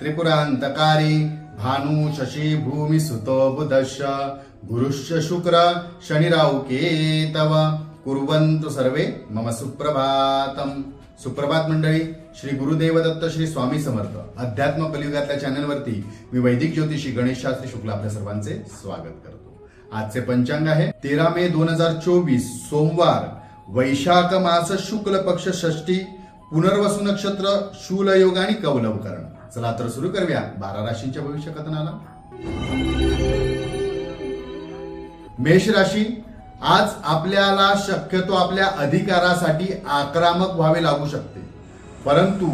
त्रिपुरांतकारी भानु शशी भूमि सुतो बुधश्च गुरुश्च शुक्र शनिराहु केतव कुर्वन्तु सर्वे मम सुप्रभातम। सुप्रभात मंडळी, श्री गुरुदेव दत्त श्री स्वामी समर्थ अध्यात्म कलियुगातल्या चॅनलवरती मी वैदिक ज्योतिषी गणेश शास्त्री शुक्ला आपल्या सर्वांचे स्वागत करतो। आजचे पंचांग आहे 13 मे 2024 सोमवार, वैशाख मास शुक्ल पक्ष षष्ठी, पुनर्वसु नक्षत्र, शूल योग आणि कौलव करण। चला तर सुरू करूया 12 राशींच्या भविष्य कथनाला। मेष राशी, आज आपल्याला शक्यतो आपल्या अधिकारासाठी आक्रमक व्हावे लागू शकते, परंतु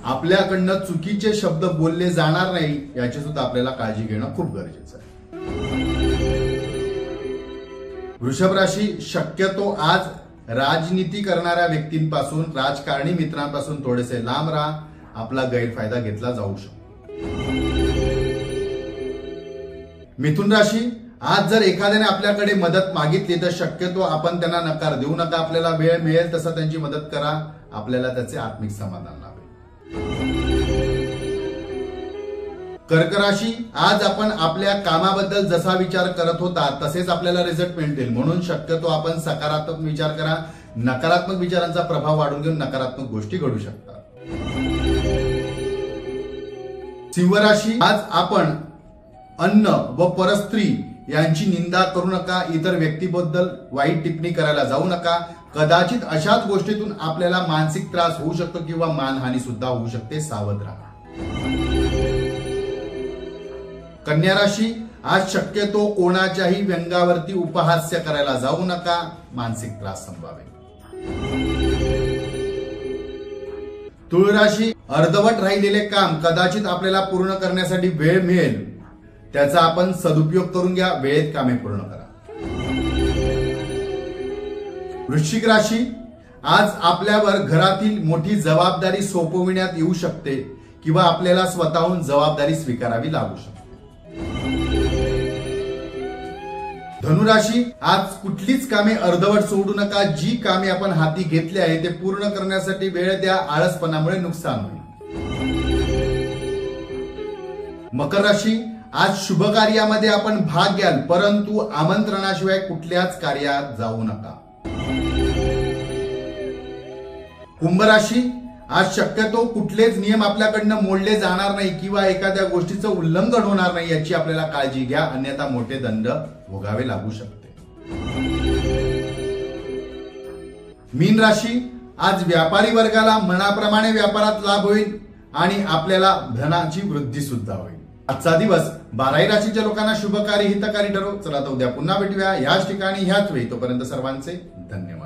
आपल्याकडनं चुकीचे शब्द बोलले जाणार नाही याची सुद्धा आपल्याला काळजी घेणं खूप गरजेचं आहे। वृषभ राशी, शक्यतो आज राजनीती करणाऱ्या व्यक्तींपासून, राजकारणी मित्रांपासून थोडेसे लांब राहा, आपला गैरफायदा घेतला जाऊ शकतो। मिथुन राशी, आज जर एखाद्याने आपल्याकडे मदत मागितली तर शक्यतो आपण त्यांना नकार देऊ नका। आपल्याला वेळ मिळेल तसा त्यांची मदत करा, आपल्याला त्याचे आत्मिक समाधान लाभेल। कर्क राशी, आज आपण आपल्या कामाबद्दल जसा विचार करत होता तसेच आपल्याला रिझल्ट मिळतील, म्हणून शक्यतो आपण सकारात्मक विचार करा। नकारात्मक विचारांचा प्रभाव वाढून घेऊन नकारात्मक गोष्टी घडू शकतात। सिंह राशी, आज आपण अन्न व परस्त्री यांची निंदा करू नका, इतर व्यक्तीबद्दल वाईट टिप्पणी करायला जाऊ नका। कदाचित अशाच गोष्टीतून आपल्याला मानसिक त्रास होऊ शकतो किंवा मानहानी सुद्धा होऊ शकते, सावध राहा। कन्या राशी, आज शक्यतो कोणाच्याही व्यंगावरती उपहास्य करायला जाऊ नका, मानसिक त्रास संभावेल। तुळ राशी, अर्धवट राहिलेले काम कदाचित आपल्याला पूर्ण करण्यासाठी वेळ मिळेल, त्याचा आपण सदुपयोग करून घ्या, वेळेत कामे पूर्ण करा। वृश्चिक राशी, आज आपल्यावर घरातील मोठी जबाबदारी सोपविण्यात येऊ शकते किंवा आपल्याला स्वतःहून जबाबदारी स्वीकारावी लागू शकते। धनुराशी, आज कुठलीच कामे अर्धवट सोडू नका, जी कामे आपण हाती घेतली आहे ते पूर्ण करण्यासाठी वेळ द्या, आळसपणामुळे नुकसान होईल। मकर राशी, आज शुभ कार्यामध्ये आपण भाग घ्याल, परंतु आमंत्रणाशिवाय कुठल्याच कार्यात जाऊ नका। कुंभ राशी, आज शक्यतो कुठलेच नियम आपल्याकडनं मोडले जाणार नाही किंवा एखाद्या गोष्टीचं उल्लंघन होणार नाही याची आपल्याला काळजी घ्या, अन्यथा मोठे दंड भोगावे लागू शकते। मीन राशी, आज व्यापारी वर्गाला मनाप्रमाणे व्यापारात लाभ होईल आणि आपल्याला धनाची वृद्धी सुद्धा होईल। आजचा दिवस 12 राशीच्या लोकांना शुभकारी हितकारी ठरो। चला तर उद्या पुन्हा भेटूया याच ठिकाणी ह्याच वेळी, तोपर्यंत सर्वांचे धन्यवाद।